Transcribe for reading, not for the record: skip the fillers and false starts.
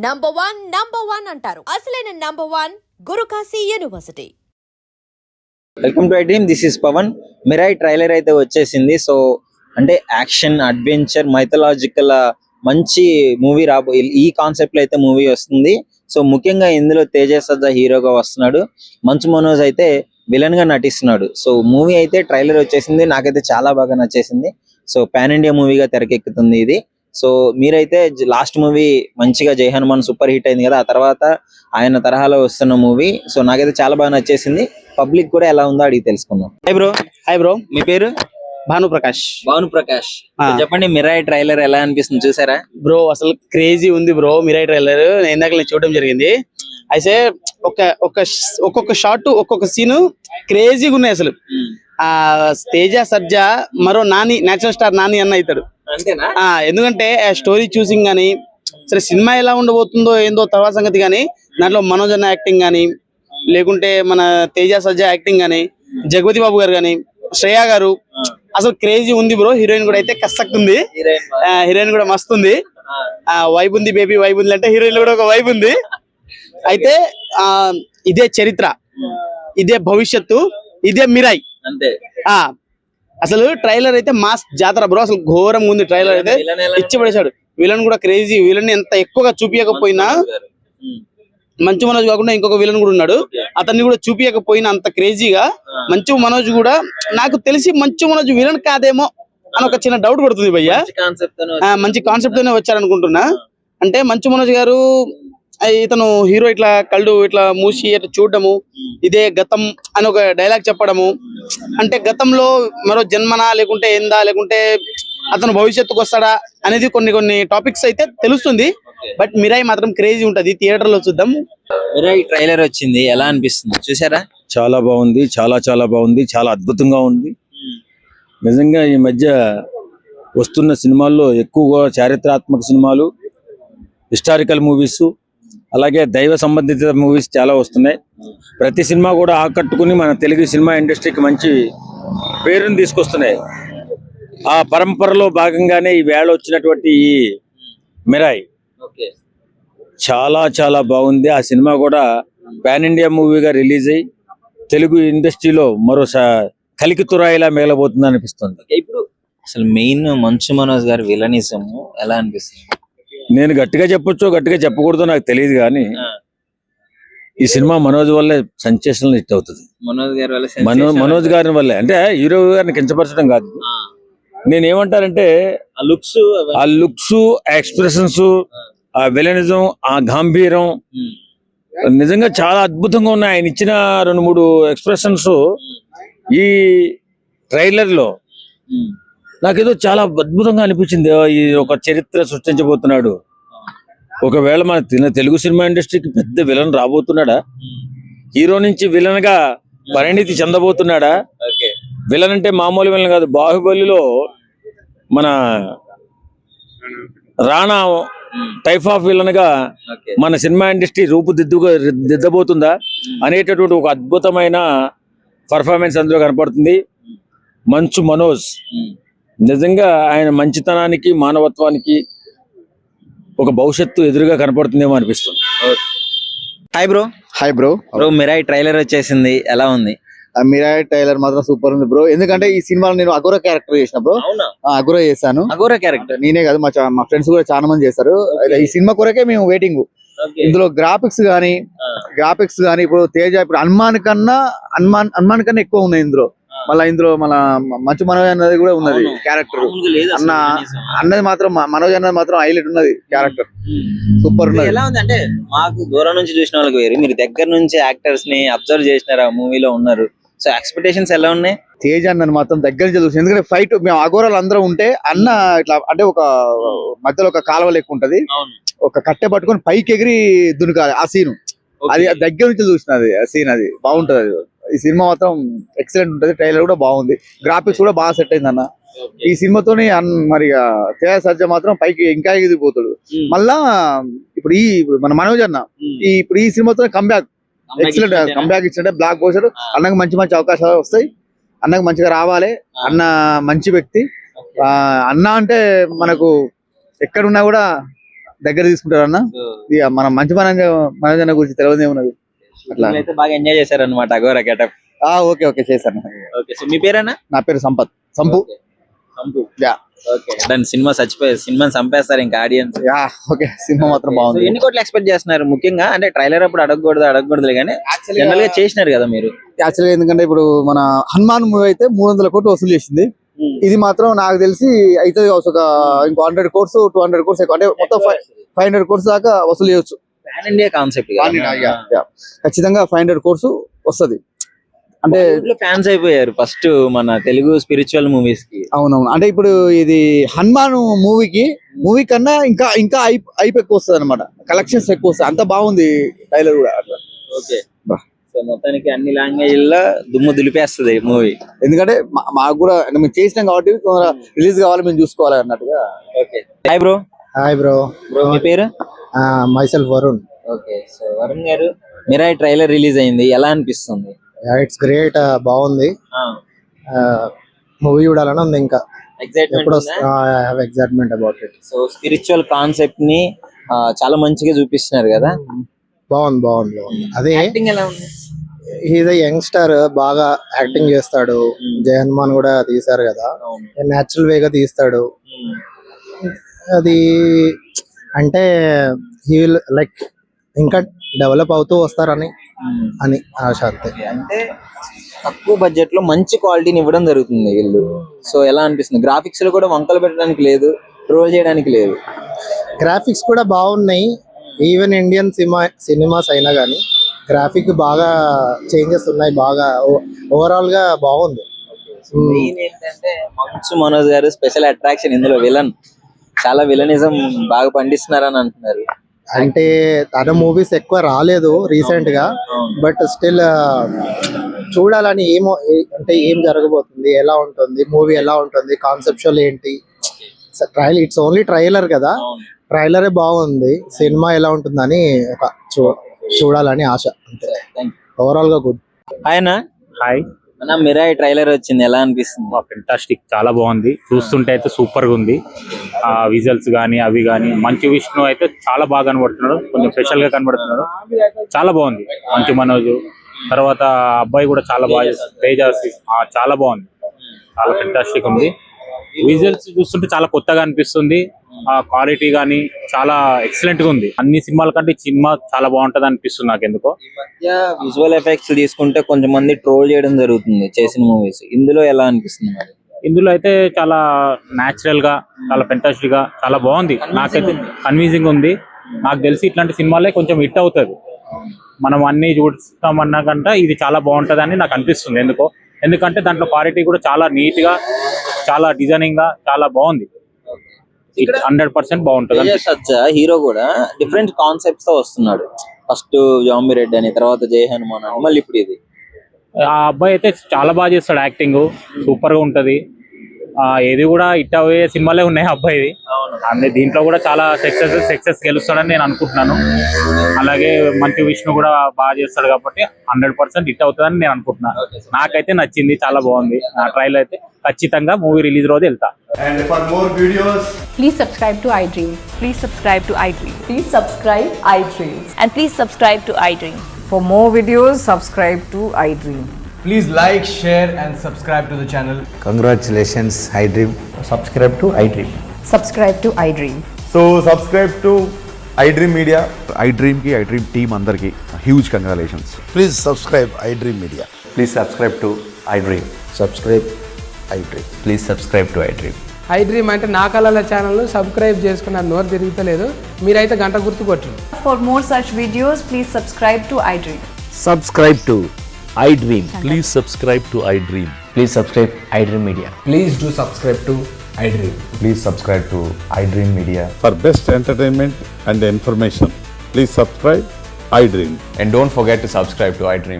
Number one అంటారు. అసలైన number 1 Gurukashi university. Welcome to I team. This is Pavan. Mirai trailer అయితే వచ్చేసింది. సో అంటే యాక్షన్, అడ్వెంచర్, మైథలాజికల్ మంచి మూవీ ఈ కాన్సెప్ట్ లో అయితే మూవీ వస్తుంది. సో ముఖ్యంగా ఇందులో తేజ సజ్జా హీరోగా వస్తున్నాడు. మంచు మనోజ్ అయితే విలన్ గా నటిస్తున్నాడు. సో మూవీ అయితే ట్రైలర్ వచ్చేసింది. నాకైతే చాలా బాగా నచ్చేసింది. సో పాన్ ఇండియా మూవీగా తెరకెక్కుతుంది ఇది. సో మీరైతే లాస్ట్ మూవీ మంచిగా జై హనుమాన్ సూపర్ హిట్ అయింది కదా, ఆ తర్వాత ఆయన తరహాలో వస్తున్న మూవీ. సో నాకైతే చాలా బాగా నచ్చేసింది. పబ్లిక్ కూడా ఎలా ఉందో అడిగి తెలుసుకుందాం. హాయ్ బ్రో, మీ పేరు? భాను ప్రకాష్. చెప్పండి, మిరాయి ట్రైలర్ ఎలా అనిపిస్తుంది, చూసారా? బ్రో అసలు క్రేజీ ఉంది బ్రో. మిరాయి ట్రైలర్ ఇందాక నేను చూడడం జరిగింది. అయితే ఒక్కొక్క షాట్ ఒక్కొక్క సీన్ క్రేజీగా ఉన్నాయి అసలు. ఆ తేజ సర్జా మరో నాని, నేచురల్ స్టార్ నాని అన్న అవుతాడు. ఎందుకంటే స్టోరీ చూసింగ్ గానీ, సరే సినిమా ఎలా ఉండబోతుందో ఏందో తర్వాత సంగతి కానీ, దాంట్లో మనోజ్ అన్న యాక్టింగ్ గానీ, లేకుంటే మన తేజ సజ్జా యాక్టింగ్ గానీ, జగపతి బాబు గారు గానీ, శ్రేయ గారు, అసలు క్రేజీ ఉంది బ్రో. హీరోయిన్ కూడా అయితే కష్టక్కుంది. హీరోయిన్ కూడా మస్తు ఉంది. వైబ్ ఉంది బేబీ, వైబ్ ఉంది అంటే హీరోయిన్ కూడా ఒక వైబ్ ఉంది. అయితే ఇదే చరిత్ర, ఇదే భవిష్యత్తు, ఇదే మిరాయి అంతే. అసలు ట్రైలర్ అయితే మాస్ జాతర బ్రో. అసలు ఘోరంగా ఉంది ట్రైలర్ అయితే. ఇచ్చి పడేశాడు. విలన్ కూడా క్రేజీ. విలన్ ఎంత ఎక్కువగా చూపించకపోయినా, మంచు మనోజ్ కాకుండా ఇంకొక విలన్ కూడా ఉన్నాడు, అతన్ని కూడా చూపించకపోయినా అంత క్రేజీగా మంచు మనోజ్ కూడా, నాకు తెలిసి మంచు మనోజ్ విలన్ కాదేమో అని ఒక చిన్న డౌట్ పడుతుంది భయ్య. మంచి కాన్సెప్ట్ తోనే వచ్చారనుకుంటున్నా. అంటే మంచు మనోజ్ గారు ఇతను హీరో ఇట్లా కళ్ళు ఇట్లా మూసి ఇట్లా చూడడము, ఇదే గతం అని ఒక డైలాగ్ చెప్పడము, అంటే గతంలో మరో జన్మనా లేకుంటే ఏందా, లేకుంటే అతను భవిష్యత్తుకు వస్తాడా అనేది కొన్ని టాపిక్స్ అయితే తెలుస్తుంది. బట్ మిరాయి మాత్రం క్రేజీ ఉంటది. థియేటర్ లో చూద్దాం. మిరాయి ట్రైలర్ వచ్చింది, ఎలా అనిపిస్తుంది, చూసారా? చాలా బాగుంది, చాలా బాగుంది, చాలా అద్భుతంగా ఉంది. నిజంగా ఈ మధ్య వస్తున్న సినిమాల్లో ఎక్కువగా చారిత్రాత్మక సినిమాలు, హిస్టారికల్ మూవీస్, అలాగే దైవ సంబంధిత మూవీస్ చాలా వస్తున్నాయి. ప్రతి సినిమా కూడా ఆకట్టుకుని మన తెలుగు సినిమా ఇండస్ట్రీకి మంచి పేరుని తీసుకొస్తున్నాయి. ఆ పరంపరలో భాగంగానే ఈ వేళ వచ్చినటువంటి ఈ మిరాయి చాలా బాగుంది. ఆ సినిమా కూడా పాన్ ఇండియా మూవీగా రిలీజ్ అయ్యి తెలుగు ఇండస్ట్రీలో మరో కలికి తురాయిలా మిగలబోతుంది అనిపిస్తుంది. ఇప్పుడు అసలు మెయిన్ మంచు మనోజ్ గారి విలనిజం ఎలా అనిపిస్తుంది? నేను గట్టిగా చెప్పొచ్చు, గట్టిగా చెప్పకూడదు నాకు తెలియదు, కానీ ఈ సినిమా మనోజ్ వల్లే సెన్సేషనల్ హిట్ అవుతుంది. మనోజ్ గారి వల్లే. అంటే హీరో గారిని కించపరచడం కాదు, నేనేమంటానంటే ఆ లుక్స్, ఎక్స్ప్రెషన్స్, ఆ విలనిజం, ఆ గాంభీర్యం నిజంగా చాలా అద్భుతంగా ఉన్నాయి. ఆయన ఇచ్చిన 2-3 ఎక్స్ప్రెషన్స్ ఈ ట్రైలర్ లో నాకేదో చాలా అద్భుతంగా అనిపించింది. ఈ ఒక చరిత్ర సృష్టించబోతున్నాడు. ఒకవేళ మన తెలుగు సినిమా ఇండస్ట్రీకి పెద్ద విలన్ రాబోతున్నాడా? హీరో నుంచి విలన్ గా పరిణితి చెందబోతున్నాడా? విలన్ అంటే మామూలు విలన్ కాదు. బాహుబలిలో మన రాణా టైప్ ఆఫ్ విలన్ గా మన సినిమా ఇండస్ట్రీ రూపుదిద్దబోతుందా అనేటటువంటి ఒక అద్భుతమైన పర్ఫార్మెన్స్ అందులో కనపడుతుంది. మంచు మనోజ్ నిజంగా ఆయన మంచితనానికి, మానవత్వానికి ఒక భవిష్యత్తు ఎదురుగా కనపడుతుందేమో అనిపిస్తుంది. Hi bro. మిరాయి ట్రైలర్ వచ్చేసింది, ఎలా ఉంది? మిరాయి ట్రైలర్ మాత్రం సూపర్ ఉంది బ్రో. ఎందుకంటే ఈ సినిమాలో నేను అఘోరా క్యారెక్టర్ చేసిన బ్రో. అఘోరా చేశాను. అఘోరా క్యారెక్టర్ నేనే కాదు, మా ఫ్రెండ్స్ కూడా చాలా మంది చేస్తారు. ఈ సినిమా కొరకే మేము వెయిటింగ్. ఇందులో గ్రాఫిక్స్ గానీ ఇప్పుడు తేజ ఇప్పుడు హనుమాన్ కన్నా ఎక్కువ ఉన్నాయి ఇందులో. మళ్ళీ ఇందులో మంచు మనోజ్ అన్నది కూడా ఉన్నది క్యారెక్టర్. అన్నది మాత్రం మనోజ్ అన్నది మాత్రం హైలైట్ ఉన్నది క్యారెక్టర్. సూపర్ ఉన్నది. ఎలా ఉంది అంటే, మాకు దూరం నుంచి చూసిన వాళ్ళకి వేరు, మీరు దగ్గర నుంచి యాక్టర్స్ ని అబ్జర్వ్ చేసినారు, ఆ మూవీలో ఉన్నారు. సో ఎక్స్పెక్టేషన్స్ ఎలా ఉన్నాయి? తేజ అన్నది మాత్రం దగ్గర నుంచి చూసిన. ఎందుకంటే ఫైట్ మేము అఘోరాలు అందరం ఉంటే అన్న ఇట్లా అంటే ఒక మధ్యలో ఒక కాలువ లెక్క ఉంటది, ఒక కట్టె పట్టుకొని పైకి ఎగిరి దునకాలి ఆ సీను. అది దగ్గర నుంచి చూసినది ఆ సీన్. అది బాగుంటది. అది ఈ సినిమా మాత్రం ఎక్సలెంట్ ఉంటది. ట్రైలర్ కూడా బాగుంది, గ్రాఫిక్స్ కూడా బాగా సెట్ అయింది అన్న. ఈ సినిమాతోని మరి తేజ సజ్జ మాత్రం పైకి ఇంకా ఎగిరిపోతాడు. మళ్ళా ఇప్పుడు మన మనోజ్ అన్న ఇప్పుడు ఈ సినిమాతో కంబ్యాక్, ఎక్సలెంట్ కంబ్యాక్ ఇచ్చింటే బ్లాక్ బస్టర్. అన్నకు మంచి అవకాశాలు వస్తాయి. అన్నకు మంచిగా రావాలి. అన్న మంచి వ్యక్తి. అన్న అంటే మనకు ఎక్కడున్నా కూడా దగ్గర తీసుకుంటారన్న ఇక మనం మంచి మనోజన గురించి తెలియదు ఏమున్నది అట్లా. అయితే బాగా ఎంజాయ్ చేశారన్నమాట అఘోరా గెటప్. ఓకే చేశాను. ఓకే, సో మీ పేరేనా? నా పేరు సంపు. Yeah okay done. సినిమాని చంపేస్తారు ఇంకా ఆడియన్స్. ఓకే, సినిమా మాత్రం బాగుంది. ఎన్ని కోట్లు ఎక్స్పెక్ట్ చేస్తున్నారు? ముఖ్యంగా అంటే ట్రైలర్ అప్పుడు అడగకూడదు కానీ జనరల్ గా చేసినారు కదా మీరు. యాక్చువల్గా ఎందుకంటే ఇప్పుడు మన హనుమాన్ మూవీ అయితే 300 కోట్లు వసూలు చేసింది. ఇది మాత్రం నాకు తెలిసి అయితే ఒక ఇంకో 100 కోర్స్ 200 కోర్స్ ఎక్కువ, అంటే మొత్తం 500 కోర్స్ దాకా వసూలు చేయొచ్చు. పాన్ ఇండియా కాన్సెప్ట్ ఖచ్చితంగా 500 కోర్సు వస్తుంది. అంటే ఫ్యాన్స్ అయిపోయారు ఫస్ట్ మన తెలుగు స్పిరిచువల్ మూవీస్ కి. అవునవును, అంటే ఇప్పుడు ఇది హనుమాన్ మూవీ కన్నా ఇంకా హైప్ ఎక్కువ వస్తుంది అనమాట, కలెక్షన్స్ ఎక్కువ వస్తాయి. అంత బాగుంది ట్రైలర్ కూడా అట్లా. ఓకే, సో మొత్తానికి అన్ని లాంగ్వేజ్లో దుమ్ము దులిపేస్తుంది మూవీ. ఎందుకంటే మాకు కూడా మేము చేసినాం కాబట్టి రిలీజ్ కావాలి, మేము చూసుకోవాలి అన్నట్టుగా. Okay, hi bro. బ్రో మీ పేరు? Myself Varun. Okay, so Varun గారు, మిరాయి ట్రైలర్ రిలీజ్ అయింది, ఎలా అనిపిస్తుంది? ఇట్స్ గ్రేట్, బాగుంది. మూవీ చూడాలని ఉంది, ఇంకా excitement about it. So spiritual concept ని చాలా మంచిగా చూపిస్తున్నారు కదా. బాగుంది. అదే యాక్టింగ్ ఎలా ఉంది? హీజ్ యంగ్స్టర్, బాగా యాక్టింగ్ చేస్తాడు. జయ హనుమాన్ కూడా తీశారు కదా, నేచురల్ వేగా తీస్తాడు. అది అంటే హీ విల్ లైక్ ఇంకా డెవలప్ అవుతూ వస్తారని ఆశ. అంతే. అంటే తక్కువ బడ్జెట్ లో మంచి క్వాలిటీని ఇవ్వడం జరుగుతుంది వీళ్ళు. సో ఎలా అనిపిస్తుంది? గ్రాఫిక్స్ లో కూడా వంకలు పెట్టడానికి లేదు, ట్రోల్ చేయడానికి లేదు. గ్రాఫిక్స్ కూడా బాగున్నాయి. ఈవెన్ ఇండియన్ సినిమాస్ అయినా కానీ గ్రాఫిక్ బాగా చేంజెస్ ఉన్నాయి, బాగా ఓవరాల్ గా బాగుంది. మెయిన్ ఏంటంటే మంచు మనోజ్ గారు స్పెషల్ అట్రాక్షన్ ఇందులో. విలన్ చాలా విలనిజం బాగా పండిస్తున్నారని అంటున్నారు. అంటే తన మూవీస్ ఎక్కువ రాలేదు రీసెంట్ గా, బట్ స్టిల్ చూడాలని అంటే ఏం జరగబోతుంది, ఎలా ఉంటుంది మూవీ, ఎలా ఉంటుంది, కాన్సెప్చువల్ ఏంటి. ఇట్స్ ఓన్లీ ట్రైలర్ కదా, ట్రైలరే బాగుంది. సినిమా ఎలా ఉంటుందని ఒక చూడాలని ఆశ అంతే. ఓవరాల్ గా గుడ్. ఆయన హాయ్ మన మిరాయి ట్రైలర్ వచ్చింది, ఎలా అనిపిస్తుంది? ఫెంటాస్టిక్, చాలా బాగుంది. చూస్తుంటే అయితే సూపర్ గా ఉంది. ఆ విజువల్స్ కానీ అవి కానీ. మంచు విష్ణు అయితే చాలా బాగా కనబడుతున్నాడు, కొంచెం స్పెషల్ గా కనబడుతున్నాడు. చాలా బాగుంది. మంచు మనోజ్ తర్వాత అబ్బాయి కూడా చాలా బాగా తేజస్, చాలా బాగుంది. చాలా ఫెంటాస్టిక్ ఉంది. విజువల్స్ చూస్తుంటే చాలా కొత్తగా అనిపిస్తుంది. ఆ క్వాలిటీ గానీ చాలా ఎక్సలెంట్ గా ఉంది. అన్ని సినిమాల కంటే సినిమా చాలా బాగుంటది అనిపిస్తుంది నాకు ఎందుకో. ఈ మధ్య విజువల్ ఎఫెక్ట్స్ తీసుకుంటే కొంచెం మంది ట్రోల్ చేయడం జరుగుతుంది చేసిన మూవీస్. ఇందులో ఎలా అనిపిస్తుంది మరి? ఇందులో అయితే చాలా న్యాచురల్ గా, చాలా ఫెంటాస్టిక్ గా, చాలా బాగుంది. నాకైతే కన్విన్సింగ్ ఉంది. నాకు తెలిసి ఇట్లాంటి సినిమాలే కొంచెం హిట్ అవుతుంది. మనం అన్ని చూస్తామన్నా కంటే ఇది చాలా బాగుంటది అని నాకు అనిపిస్తుంది ఎందుకో. ఎందుకంటే దాంట్లో క్వాలిటీ కూడా చాలా నీట్ గా, చాలా డిజైనింగ్ గా, చాలా బాగుంది. 100% బాగుంటుంది. హీరో కూడా డిఫరెంట్ కాన్సెప్ట్స్ తో వస్తున్నాడు. ఫస్ట్ జాంబీ రెడ్డి అని, తర్వాత జయ హనుమాన్ అని, మళ్ళీ ఇప్పుడు ఇది. ఆ అబ్బాయి అయితే చాలా బాగా చేస్తాడు. యాక్టింగ్ సూపర్ గా ఉంటది. ఏది కూడా హిట్ అయ్యే సినిమాలే ఉన్నాయి అబ్బాయిది. అన్ని దీంట్లో కూడా చాలా సక్సెస్ గెలుస్తాడని నేను అనుకుంటున్నాను. అలాగే మంచు విష్ణు కూడా బాగా చేస్తాడు కాబట్టి 100% హిట్ అవుతుందని నేను అనుకుంటున్నాను. నాకైతే నచ్చింది, చాలా బాగుంది. నా ట్రైల్ అయితే ఖచ్చితంగా మూవీ రిలీజ్ రోజు వెళ్తా. And for more videos, Please subscribe to iDream. Please subscribe to iDream. Please subscribe iDream. And please subscribe to iDream. For more videos, subscribe to iDream. please like, share and subscribe to the channel. Congratulations, iDream. Subscribe to iDream. Subscribe to iDream. So subscribe to iDream Media. iDream ki iDream team andarki huge congratulations. Please subscribe iDream Media. Please subscribe to iDream. Subscribe iDream. Please subscribe to iDream. iDream అంటే నా కళల channel subscribe చేసుకున్న నోరు తిరుగుతలేదు. మీరైతే గంట గుర్తు కొట్టండి. For more such videos, please subscribe to iDream. Subscribe to iDream. Please subscribe to iDream. Please subscribe iDream Media. Please do subscribe to iDream. Please subscribe to iDream Media. For best entertainment and information, please subscribe iDream. And don't forget to subscribe to iDream.